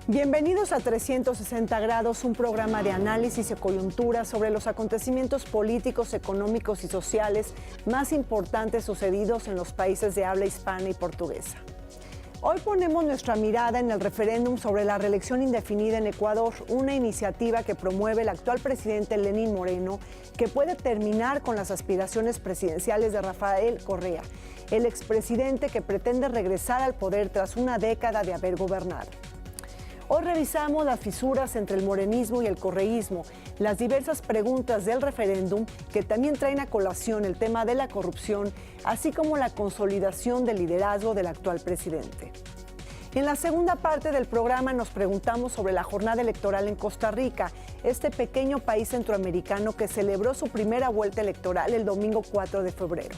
Bienvenidos a 360 grados, un programa de análisis y coyuntura sobre los acontecimientos políticos, económicos y sociales más importantes sucedidos en los países de habla hispana y portuguesa. Hoy ponemos nuestra mirada en el referéndum sobre la reelección indefinida en Ecuador, una iniciativa que promueve el actual presidente Lenín Moreno, que puede terminar con las aspiraciones presidenciales de Rafael Correa, el expresidente que pretende regresar al poder tras una década de haber gobernado. Hoy revisamos las fisuras entre el morenismo y el correísmo, las diversas preguntas del referéndum que también traen a colación el tema de la corrupción, así como la consolidación del liderazgo del actual presidente. En la segunda parte del programa nos preguntamos sobre la jornada electoral en Costa Rica, este pequeño país centroamericano que celebró su primera vuelta electoral el domingo 4 de febrero.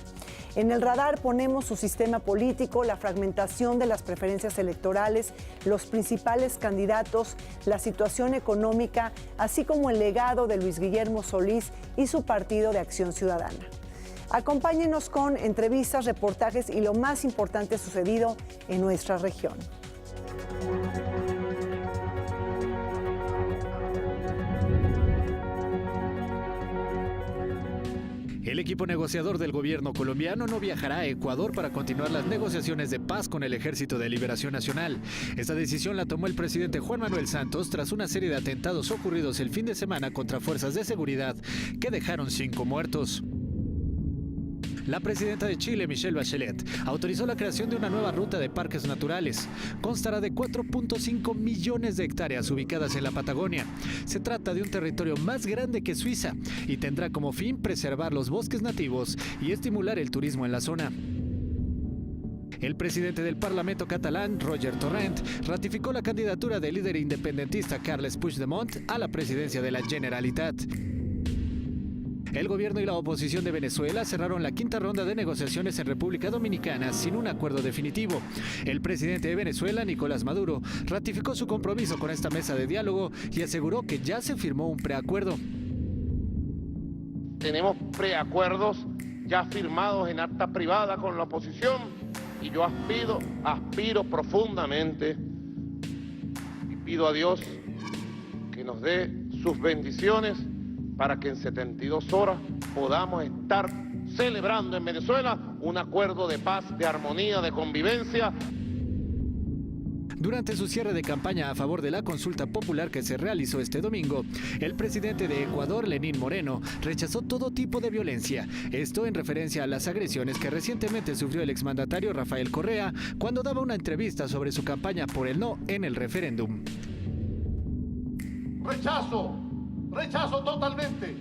En el radar ponemos su sistema político, la fragmentación de las preferencias electorales, los principales candidatos, la situación económica, así como el legado de Luis Guillermo Solís y su Partido de Acción Ciudadana. Acompáñenos con entrevistas, reportajes y lo más importante sucedido en nuestra región. El equipo negociador del gobierno colombiano no viajará a Ecuador para continuar las negociaciones de paz con el Ejército de Liberación Nacional. Esta decisión la tomó el presidente Juan Manuel Santos tras una serie de atentados ocurridos el fin de semana contra fuerzas de seguridad que dejaron 5 muertos. La presidenta de Chile, Michelle Bachelet, autorizó la creación de una nueva ruta de parques naturales. Constará de 4.5 millones de hectáreas ubicadas en la Patagonia. Se trata de un territorio más grande que Suiza y tendrá como fin preservar los bosques nativos y estimular el turismo en la zona. El presidente del Parlamento catalán, Roger Torrent, ratificó la candidatura del líder independentista Carles Puigdemont a la presidencia de la Generalitat. El gobierno y la oposición de Venezuela cerraron la quinta ronda de negociaciones en República Dominicana sin un acuerdo definitivo. El presidente de Venezuela, Nicolás Maduro, ratificó su compromiso con esta mesa de diálogo y aseguró que ya se firmó un preacuerdo. Tenemos preacuerdos ya firmados en acta privada con la oposición y yo aspiro profundamente y pido a Dios que nos dé sus bendiciones para que en 72 horas podamos estar celebrando en Venezuela un acuerdo de paz, de armonía, de convivencia. Durante su cierre de campaña a favor de la consulta popular que se realizó este domingo, el presidente de Ecuador, Lenín Moreno, rechazó todo tipo de violencia. Esto en referencia a las agresiones que recientemente sufrió el exmandatario Rafael Correa cuando daba una entrevista sobre su campaña por el no en el referéndum. Rechazo totalmente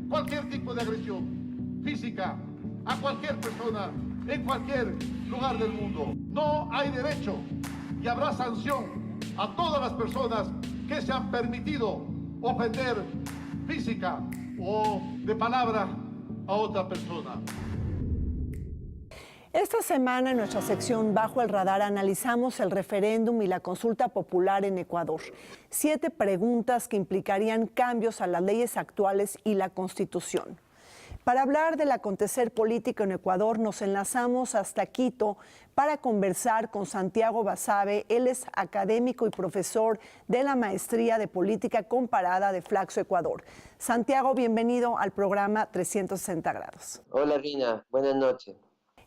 cualquier tipo de agresión física a cualquier persona en cualquier lugar del mundo. No hay derecho y habrá sanción a todas las personas que se han permitido ofender física o de palabra a otra persona. Esta semana en nuestra sección Bajo el Radar analizamos el referéndum y la consulta popular en Ecuador. 7 preguntas que implicarían cambios a las leyes actuales y la Constitución. Para hablar del acontecer político en Ecuador nos enlazamos hasta Quito para conversar con Santiago Basabe. Él es académico y profesor de la Maestría de Política Comparada de Flaxo, Ecuador. Santiago, bienvenido al programa 360 grados. Hola Rina, buenas noches.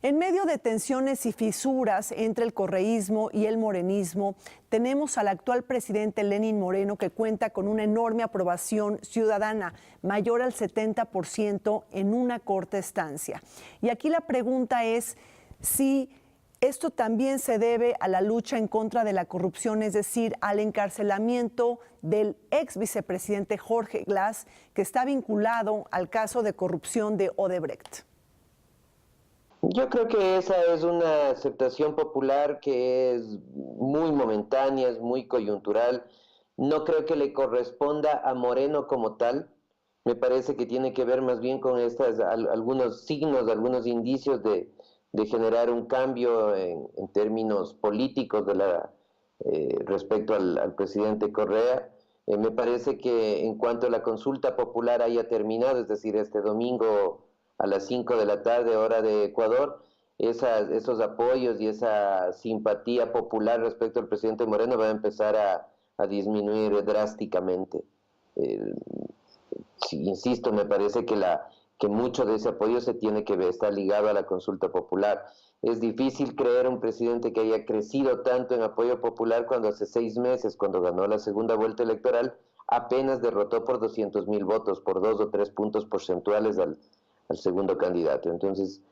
En medio de tensiones y fisuras entre el correísmo y el morenismo, tenemos al actual presidente Lenín Moreno que cuenta con una enorme aprobación ciudadana, mayor al 70% en una corta estancia. Y aquí la pregunta es si esto también se debe a la lucha en contra de la corrupción, es decir, al encarcelamiento del ex vicepresidente Jorge Glass, que está vinculado al caso de corrupción de Odebrecht. Yo creo que esa es una aceptación popular que es muy momentánea, es muy coyuntural. No creo que le corresponda a Moreno como tal. Me parece que tiene que ver más bien con algunos signos, algunos indicios de generar un cambio en términos políticos respecto al presidente Correa. Me parece que en cuanto la consulta popular haya terminado, es decir, este domingo a las 5 de la tarde, hora de Ecuador, esos apoyos y esa simpatía popular respecto al presidente Moreno va a empezar a disminuir drásticamente. Sí, insisto, me parece que mucho de ese apoyo se tiene que ver, está ligado a la consulta popular. Es difícil creer un presidente que haya crecido tanto en apoyo popular cuando hace 6 meses, cuando ganó la segunda vuelta electoral, apenas derrotó por 200,000 votos, por 2 o 3 puntos porcentuales al segundo candidato. Entonces,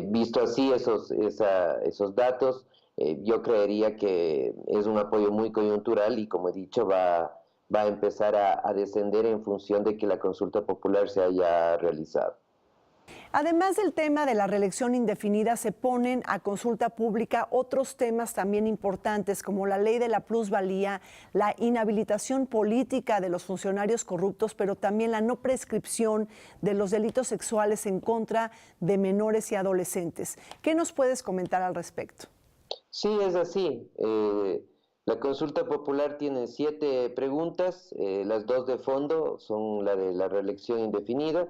visto así esos datos, yo creería que es un apoyo muy coyuntural y, como he dicho, va a empezar a descender en función de que la consulta popular se haya realizado. Además del tema de la reelección indefinida, se ponen a consulta pública otros temas también importantes, como la ley de la plusvalía, la inhabilitación política de los funcionarios corruptos, pero también la no prescripción de los delitos sexuales en contra de menores y adolescentes. ¿Qué nos puedes comentar al respecto? Sí, es así. La consulta popular tiene 7 preguntas, las 2 de fondo son la de la reelección indefinida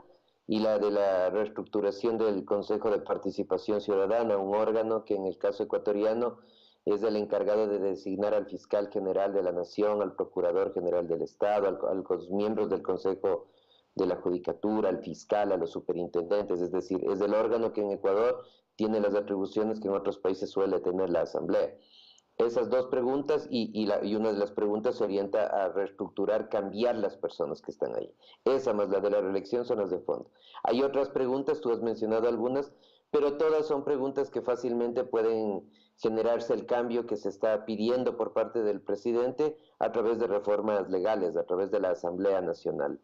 y la de la reestructuración del Consejo de Participación Ciudadana, un órgano que en el caso ecuatoriano es el encargado de designar al fiscal general de la Nación, al procurador general del Estado, a los miembros del Consejo de la Judicatura, al fiscal, a los superintendentes, es decir, es el órgano que en Ecuador tiene las atribuciones que en otros países suele tener la Asamblea. Esas 2 preguntas y una de las preguntas se orienta a reestructurar, cambiar las personas que están ahí. Esa más la de la reelección son las de fondo. Hay otras preguntas, tú has mencionado algunas, pero todas son preguntas que fácilmente pueden generarse el cambio que se está pidiendo por parte del presidente a través de reformas legales, a través de la Asamblea Nacional.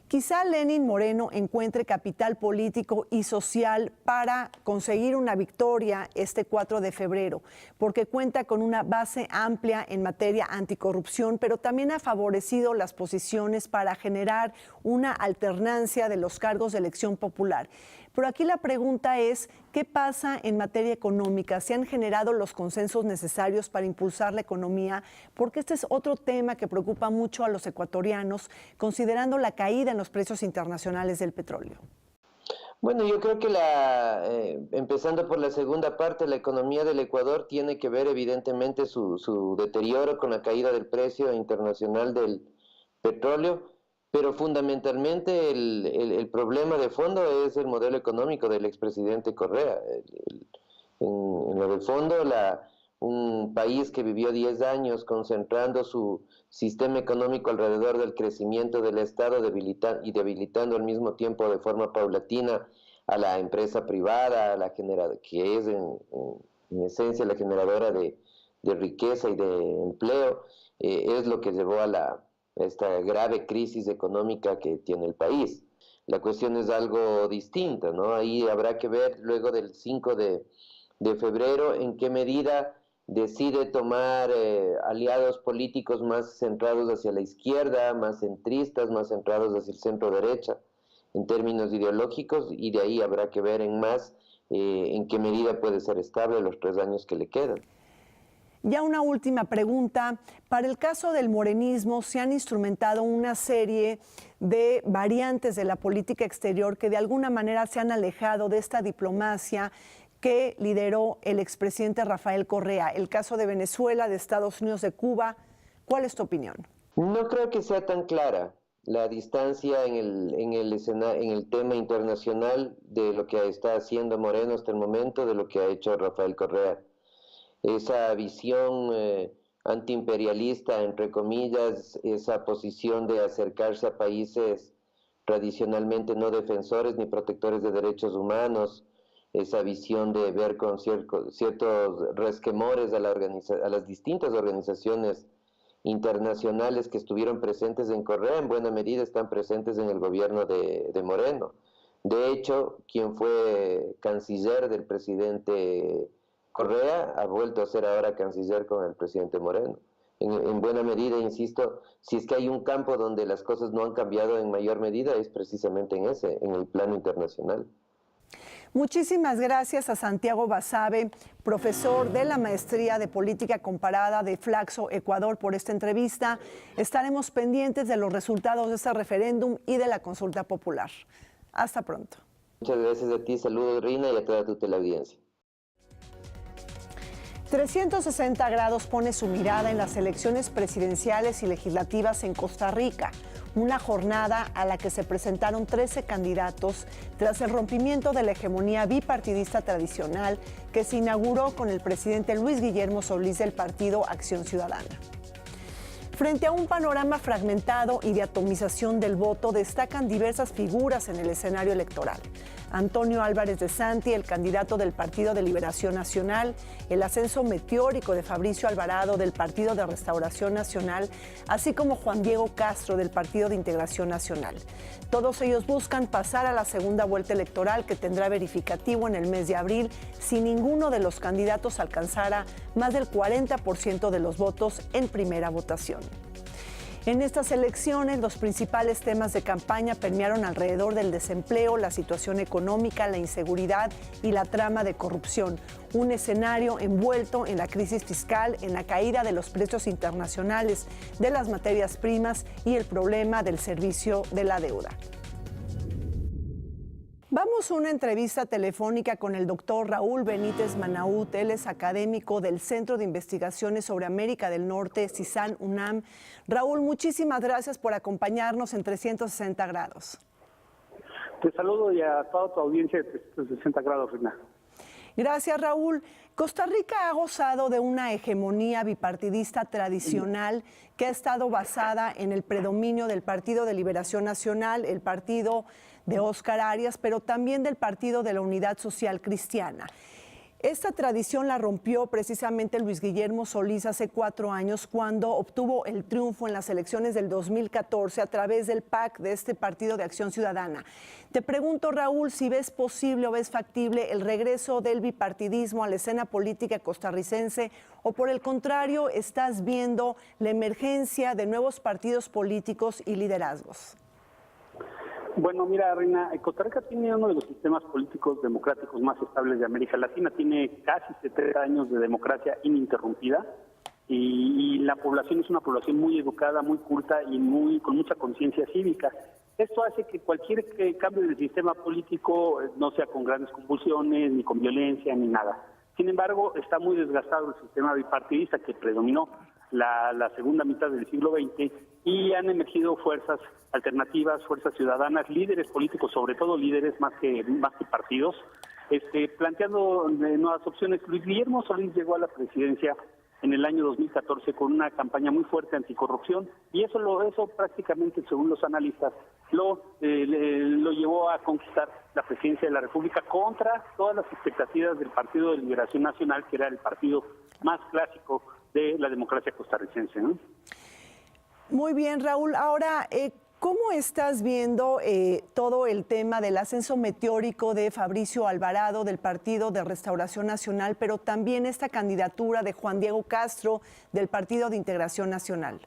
Quizá Lenín Moreno encuentre capital político y social para conseguir una victoria este 4 de febrero, porque cuenta con una base amplia en materia anticorrupción, pero también ha favorecido las posiciones para generar una alternancia de los cargos de elección popular. Pero aquí la pregunta es, ¿qué pasa en materia económica? ¿Se han generado los consensos necesarios para impulsar la economía? Porque este es otro tema que preocupa mucho a los ecuatorianos, considerando la caída en los precios internacionales del petróleo. Bueno, yo creo que empezando por la segunda parte, la economía del Ecuador tiene que ver evidentemente su deterioro con la caída del precio internacional del petróleo, pero fundamentalmente el problema de fondo es el modelo económico del expresidente Correa. En lo de fondo, un país que vivió 10 años concentrando su sistema económico alrededor del crecimiento del Estado y debilitando al mismo tiempo de forma paulatina a la empresa privada, que es en esencia la generadora de riqueza y de empleo, es lo que llevó a esta grave crisis económica que tiene el país. La cuestión es algo distinta, ¿no? Ahí habrá que ver luego del 5 de febrero en qué medida decide tomar aliados políticos más centrados hacia la izquierda, más centristas, más centrados hacia el centro derecha en términos ideológicos, y de ahí habrá que ver en qué medida puede ser estable los 3 años que le quedan. Ya una última pregunta. Para el caso del morenismo, se han instrumentado una serie de variantes de la política exterior que de alguna manera se han alejado de esta diplomacia que lideró el expresidente Rafael Correa. El caso de Venezuela, de Estados Unidos, de Cuba. ¿Cuál es tu opinión? No creo que sea tan clara la distancia en el tema internacional de lo que está haciendo Moreno hasta el momento, de lo que ha hecho Rafael Correa. Esa visión antiimperialista, entre comillas, esa posición de acercarse a países tradicionalmente no defensores ni protectores de derechos humanos, esa visión de ver con ciertos resquemores a las distintas organizaciones internacionales que estuvieron presentes en Correa, en buena medida están presentes en el gobierno de Moreno. De hecho, quien fue canciller del presidente Correa ha vuelto a ser ahora canciller con el presidente Moreno. En buena medida, insisto, si es que hay un campo donde las cosas no han cambiado en mayor medida, es precisamente en el plano internacional. Muchísimas gracias a Santiago Basabe, profesor de la Maestría de Política Comparada de Flaxo, Ecuador, por esta entrevista. Estaremos pendientes de los resultados de este referéndum y de la consulta popular. Hasta pronto. Muchas gracias a ti, saludos Rina, y a toda tu teleaudiencia. 360 grados pone su mirada en las elecciones presidenciales y legislativas en Costa Rica, una jornada a la que se presentaron 13 candidatos tras el rompimiento de la hegemonía bipartidista tradicional que se inauguró con el presidente Luis Guillermo Solís del partido Acción Ciudadana. Frente a un panorama fragmentado y de atomización del voto, destacan diversas figuras en el escenario electoral. Antonio Álvarez de Santi, el candidato del Partido de Liberación Nacional, el ascenso meteórico de Fabricio Alvarado del Partido de Restauración Nacional, así como Juan Diego Castro del Partido de Integración Nacional. Todos ellos buscan pasar a la segunda vuelta electoral que tendrá verificativo en el mes de abril si ninguno de los candidatos alcanzara más del 40% de los votos en primera votación. En estas elecciones, los principales temas de campaña permearon alrededor del desempleo, la situación económica, la inseguridad y la trama de corrupción. Un escenario envuelto en la crisis fiscal, en la caída de los precios internacionales de las materias primas y el problema del servicio de la deuda. Vamos a una entrevista telefónica con el doctor Raúl Benítez Manaut. Él es académico del Centro de Investigaciones sobre América del Norte, CISAN UNAM. Raúl, muchísimas gracias por acompañarnos en 360 grados. Te saludo y a toda tu audiencia de 360 grados, Rina. Gracias, Raúl. Costa Rica ha gozado de una hegemonía bipartidista tradicional que ha estado basada en el predominio del Partido de Liberación Nacional, el partido de Óscar Arias, pero también del Partido de la Unidad Social Cristiana. Esta tradición la rompió precisamente Luis Guillermo Solís hace 4 años cuando obtuvo el triunfo en las elecciones del 2014 a través del PAC de este Partido de Acción Ciudadana. Te pregunto, Raúl, si ves posible o ves factible el regreso del bipartidismo a la escena política costarricense o por el contrario estás viendo la emergencia de nuevos partidos políticos y liderazgos. Bueno, mira, Reina, Costa Rica tiene uno de los sistemas políticos democráticos más estables de América Latina. Tiene casi 70 años de democracia ininterrumpida y la población es una población muy educada, muy culta y con mucha conciencia cívica. Esto hace que cualquier cambio del sistema político no sea con grandes convulsiones, ni con violencia, ni nada. Sin embargo, está muy desgastado el sistema bipartidista que predominó la segunda mitad del siglo XX y han emergido fuerzas alternativas, fuerzas ciudadanas, líderes políticos, sobre todo líderes más que partidos, planteando nuevas opciones. Luis Guillermo Solís llegó a la presidencia en el año 2014 con una campaña muy fuerte anticorrupción y eso prácticamente, según los analistas, lo llevó a conquistar la presidencia de la República contra todas las expectativas del Partido de Liberación Nacional, que era el partido más clásico de la democracia costarricense, ¿no? Muy bien, Raúl. Ahora, ¿cómo estás viendo todo el tema del ascenso meteórico de Fabricio Alvarado del Partido de Restauración Nacional, pero también esta candidatura de Juan Diego Castro del Partido de Integración Nacional?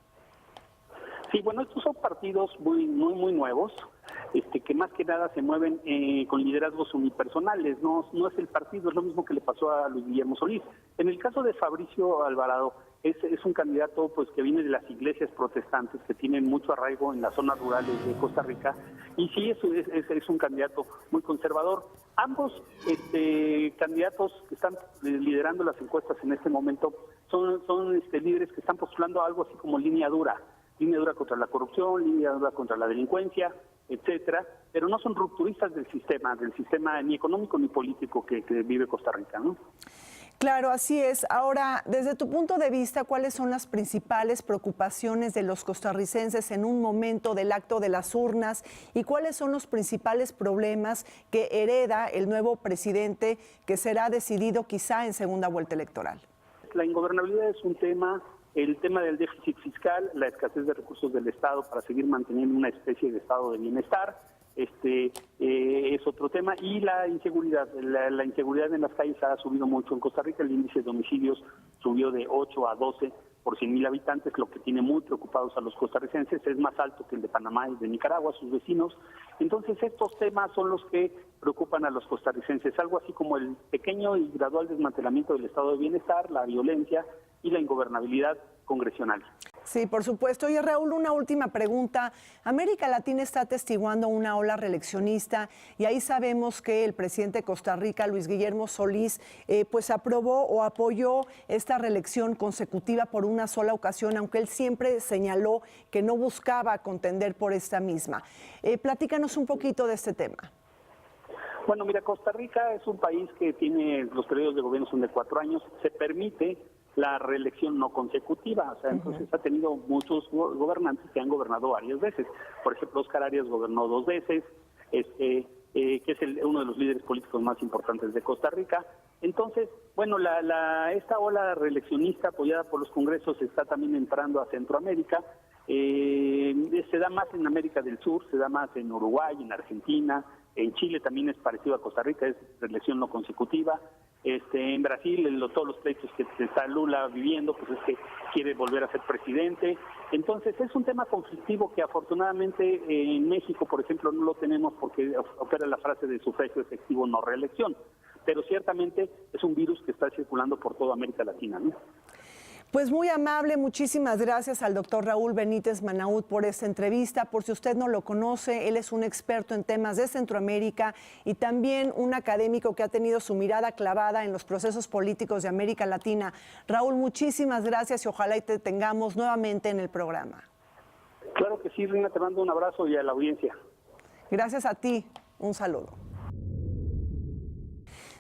Sí, bueno, estos son partidos muy nuevos, que más que nada se mueven con liderazgos unipersonales, no es el partido, es lo mismo que le pasó a Luis Guillermo Solís. En el caso de Fabricio Alvarado, es un candidato pues que viene de las iglesias protestantes que tienen mucho arraigo en las zonas rurales de Costa Rica y sí es un candidato muy conservador. Ambos candidatos que están liderando las encuestas en este momento son líderes que están postulando algo así como línea dura contra la corrupción, línea dura contra la delincuencia, etcétera, pero no son rupturistas del sistema ni económico ni político que vive Costa Rica, ¿no? Claro, así es. Ahora, desde tu punto de vista, ¿cuáles son las principales preocupaciones de los costarricenses en un momento del acto de las urnas y cuáles son los principales problemas que hereda el nuevo presidente que será decidido quizá en segunda vuelta electoral? La ingobernabilidad es un tema. El tema del déficit fiscal, la escasez de recursos del Estado para seguir manteniendo una especie de estado de bienestar, es otro tema. Y la inseguridad. La inseguridad en las calles ha subido mucho en Costa Rica. El índice de homicidios subió de 8 a 12 por 100,000 habitantes, lo que tiene muy preocupados a los costarricenses. Es más alto que el de Panamá y de Nicaragua, sus vecinos. Entonces, estos temas son los que preocupan a los costarricenses. Algo así como el pequeño y gradual desmantelamiento del estado de bienestar, la violencia y la ingobernabilidad congresional. Sí, por supuesto. Oye, Raúl, una última pregunta. América Latina está atestiguando una ola reeleccionista y ahí sabemos que el presidente de Costa Rica, Luis Guillermo Solís, pues aprobó o apoyó esta reelección consecutiva por una sola ocasión, aunque él siempre señaló que no buscaba contender por esta misma. Platícanos un poquito de este tema. Bueno, mira, Costa Rica es un país que tiene, los periodos de gobierno son de 4 años, se permite la reelección no consecutiva, o sea, entonces ha tenido muchos gobernantes que han gobernado varias veces. Por ejemplo, Óscar Arias gobernó 2 veces, que es uno de los líderes políticos más importantes de Costa Rica. Entonces, bueno, esta ola reeleccionista apoyada por los congresos está también entrando a Centroamérica. Se da más en América del Sur, se da más en Uruguay, en Argentina, en Chile también es parecido a Costa Rica, es reelección no consecutiva. En Brasil, todos los pleitos que está Lula viviendo, pues es que quiere volver a ser presidente. Entonces es un tema conflictivo que afortunadamente en México, por ejemplo, no lo tenemos porque opera la frase de sufragio efectivo no reelección. Pero ciertamente es un virus que está circulando por toda América Latina, ¿no? Pues muy amable, muchísimas gracias al doctor Raúl Benítez Manaut por esta entrevista. Por si usted no lo conoce, él es un experto en temas de Centroamérica y también un académico que ha tenido su mirada clavada en los procesos políticos de América Latina. Raúl, muchísimas gracias y ojalá y te tengamos nuevamente en el programa. Claro que sí, Rina, te mando un abrazo y a la audiencia. Gracias a ti, un saludo.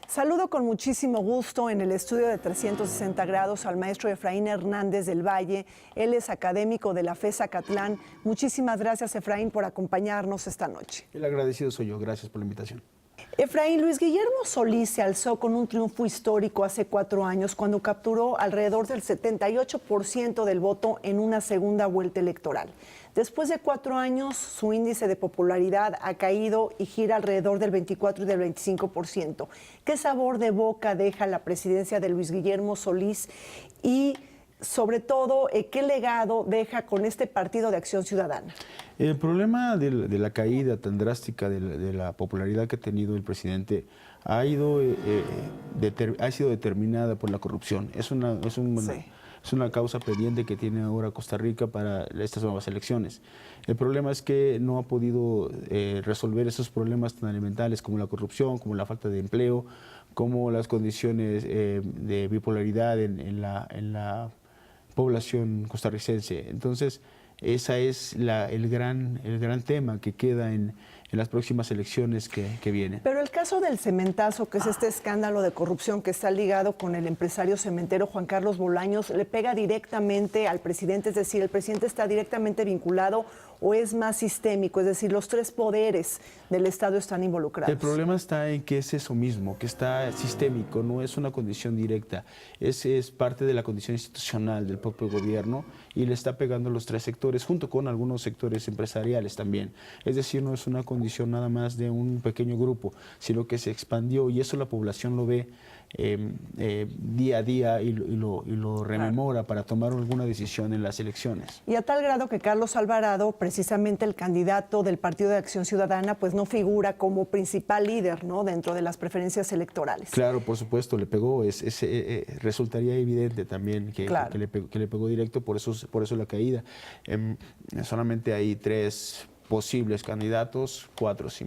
Saludo con muchísimo gusto en el estudio de 360 grados al maestro Efraín Hernández del Valle. Él es académico de la FES Zacatlán. Muchísimas gracias, Efraín, por acompañarnos esta noche. El agradecido soy yo. Gracias por la invitación. Efraín, Luis Guillermo Solís se alzó con un triunfo histórico hace 4 años cuando capturó alrededor del 78% del voto en una segunda vuelta electoral. Después de 4 años, su índice de popularidad ha caído y gira alrededor del 24 y del 25%. ¿Qué sabor de boca deja la presidencia de Luis Guillermo Solís y, sobre todo, qué legado deja con este Partido de Acción Ciudadana? El problema de la caída tan drástica de la popularidad que ha tenido el presidente ha sido determinada por la corrupción. Es una causa pendiente que tiene ahora Costa Rica para estas nuevas elecciones. El problema es que no ha podido resolver esos problemas tan elementales como la corrupción, como la falta de empleo, como las condiciones de bipolaridad en la población costarricense. Entonces, ese es el gran tema que queda en las próximas elecciones que vienen. Pero el caso del cementazo, que es este escándalo de corrupción que está ligado con el empresario cementero Juan Carlos Bolaños, ¿le pega directamente al presidente? Es decir, ¿el presidente está directamente vinculado o es más sistémico? Es decir, los 3 poderes del Estado están involucrados. El problema está en que es eso mismo, que está sistémico, no es una condición directa, es parte de la condición institucional del propio gobierno y le está pegando a los 3 sectores, junto con algunos sectores empresariales también. Es decir, no es una condición nada más de un pequeño grupo, sino que se expandió y eso la población lo ve día a día y lo rememora para tomar alguna decisión en las elecciones. Y a tal grado que Carlos Alvarado, precisamente el candidato del Partido de Acción Ciudadana, pues no figura como principal líder, ¿no?, dentro de las preferencias electorales. Claro, por supuesto, le pegó, resultaría evidente también que le pegó directo, por eso la caída. Solamente hay 3 posibles candidatos, 4 si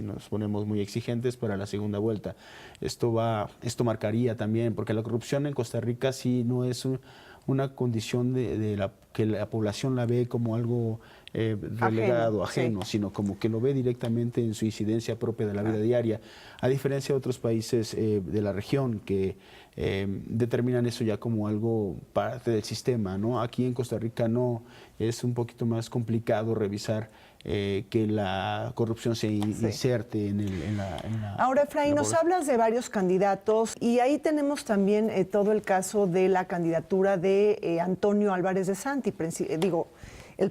nos ponemos muy exigentes para la segunda vuelta. Esto marcaría también, porque la corrupción en Costa Rica sí no es una condición que la población la ve como algo relegado, ajeno, sí, sino como que lo ve directamente en su incidencia propia de la vida diaria, a diferencia de otros países de la región que determinan eso ya como algo parte del sistema, ¿no? Aquí en Costa Rica no, es un poquito más complicado revisar que la corrupción se inserte en la... Ahora, Efraín, nos hablas de varios candidatos y ahí tenemos también todo el caso de la candidatura de Antonio Álvarez de Santi,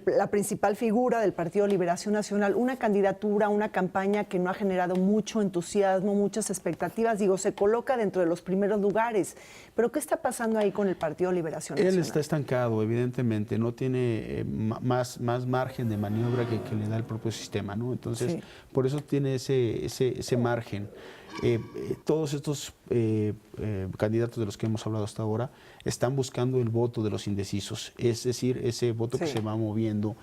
la principal figura del Partido Liberación Nacional, una candidatura, una campaña que no ha generado mucho entusiasmo, muchas expectativas, se coloca dentro de los primeros lugares, pero ¿qué está pasando ahí con el Partido Liberación Nacional? Él está estancado, evidentemente, no tiene más margen de maniobra que le da el propio sistema, ¿no? Entonces, por eso tiene ese margen. todos estos candidatos de los que hemos hablado hasta ahora están buscando el voto de los indecisos, es decir, ese voto que se va moviendo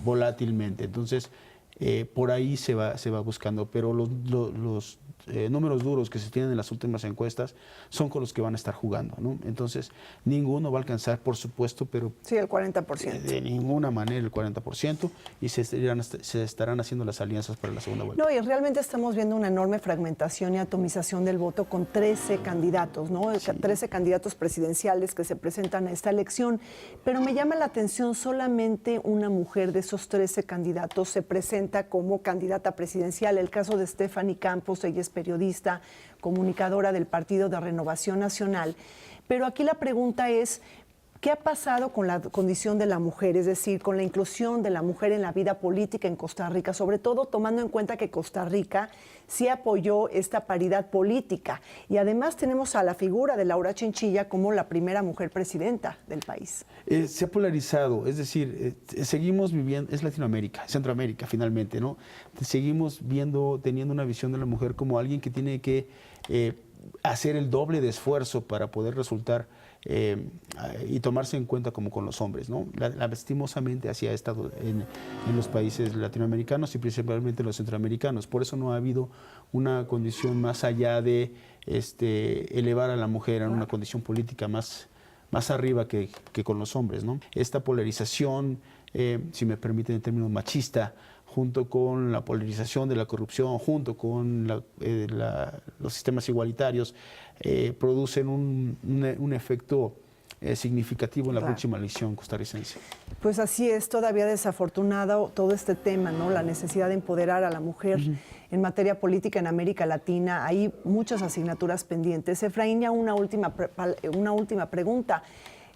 volátilmente. Entonces, por ahí se va buscando, pero los números duros que se tienen en las últimas encuestas son con los que van a estar jugando, ¿no? Entonces, ninguno va a alcanzar, por supuesto, pero... Sí, el 40%. De ninguna manera el 40%, y se estarán haciendo las alianzas para la segunda vuelta. No, y realmente estamos viendo una enorme fragmentación y atomización del voto con 13 candidatos, ¿no? Sí. 13 candidatos presidenciales que se presentan a esta elección, pero me llama la atención, solamente una mujer de esos 13 candidatos se presenta como candidata presidencial. El caso de Stephanie Campos, ella es periodista, comunicadora del Partido de Renovación Nacional. Pero aquí la pregunta es, ¿qué ha pasado con la condición de la mujer? Es decir, con la inclusión de la mujer en la vida política en Costa Rica, sobre todo tomando en cuenta que Costa Rica sí apoyó esta paridad política. Y además tenemos a la figura de Laura Chinchilla como la primera mujer presidenta del país. Se ha polarizado, es decir, seguimos viviendo, es Latinoamérica, Centroamérica finalmente, ¿no? Seguimos teniendo una visión de la mujer como alguien que tiene que hacer el doble de esfuerzo para poder resultar y tomarse en cuenta como con los hombres, ¿no? Lastimosamente así ha estado en los países latinoamericanos y principalmente los centroamericanos. Por eso no ha habido una condición más allá de elevar a la mujer a una condición política más arriba que con los hombres, ¿no? Esta polarización, si me permiten en términos machista, junto con la polarización de la corrupción, junto con los sistemas igualitarios, producen un efecto significativo en la próxima elección costarricense. Pues así es, todavía desafortunado todo este tema, ¿no? La necesidad de empoderar a la mujer en materia política en América Latina. Hay muchas asignaturas pendientes. Efraín, ya una última pregunta.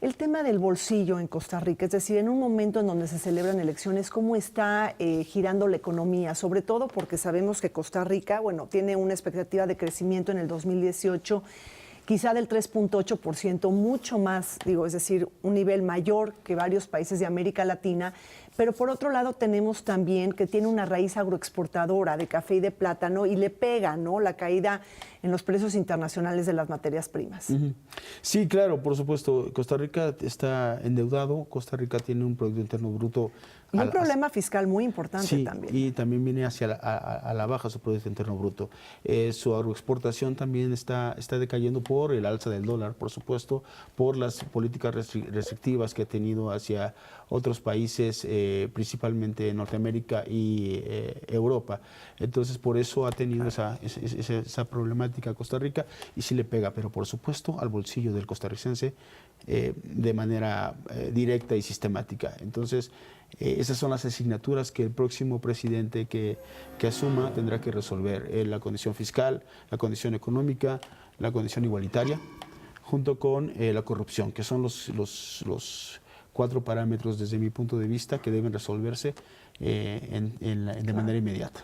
El tema del bolsillo en Costa Rica, es decir, en un momento en donde se celebran elecciones, ¿cómo está girando la economía? Sobre todo porque sabemos que Costa Rica, tiene una expectativa de crecimiento en el 2018, quizá del 3.8%, mucho más, es decir, un nivel mayor que varios países de América Latina. Pero por otro lado tenemos también que tiene una raíz agroexportadora de café y de plátano y le pega, ¿no?, la caída en los precios internacionales de las materias primas. Sí, claro, por supuesto. Costa Rica está endeudado, Costa Rica tiene un Producto Interno Bruto. Y un problema fiscal muy importante también. Y también viene a la baja su Producto Interno Bruto. Su agroexportación también está decayendo por el alza del dólar, por supuesto, por las políticas restrictivas que ha tenido hacia otros países, principalmente Norteamérica y Europa. Entonces, por eso ha tenido esa problemática a Costa Rica y sí le pega, pero por supuesto al bolsillo del costarricense de manera directa y sistemática. Entonces, esas son las asignaturas que el próximo presidente que asuma tendrá que resolver: la condición fiscal, la condición económica, la condición igualitaria, junto con la corrupción, que son los 4 parámetros desde mi punto de vista que deben resolverse de manera inmediata.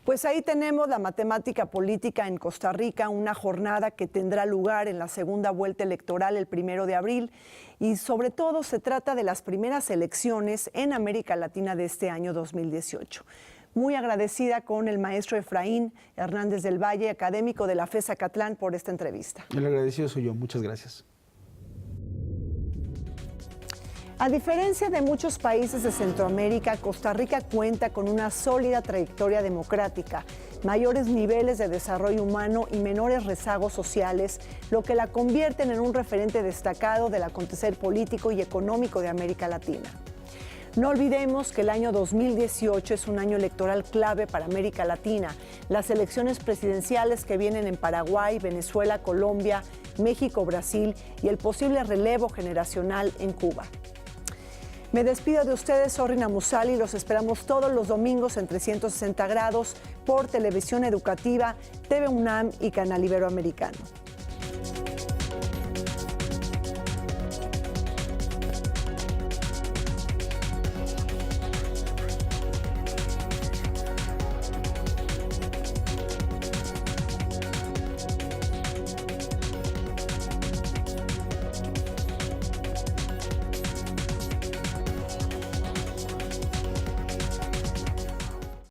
Pues ahí tenemos la matemática política en Costa Rica, una jornada que tendrá lugar en la segunda vuelta electoral el 1 de abril y sobre todo se trata de las primeras elecciones en América Latina de este año 2018. Muy agradecida con el maestro Efraín Hernández del Valle, académico de la FES Zacatlán, por esta entrevista. El agradecido soy yo, muchas gracias. A diferencia de muchos países de Centroamérica, Costa Rica cuenta con una sólida trayectoria democrática, mayores niveles de desarrollo humano y menores rezagos sociales, lo que la convierten en un referente destacado del acontecer político y económico de América Latina. No olvidemos que el año 2018 es un año electoral clave para América Latina. Las elecciones presidenciales que vienen en Paraguay, Venezuela, Colombia, México, Brasil y el posible relevo generacional en Cuba. Me despido de ustedes, soy Rina Musali, los esperamos todos los domingos en 360 grados por Televisión Educativa, TV UNAM y Canal Iberoamericano.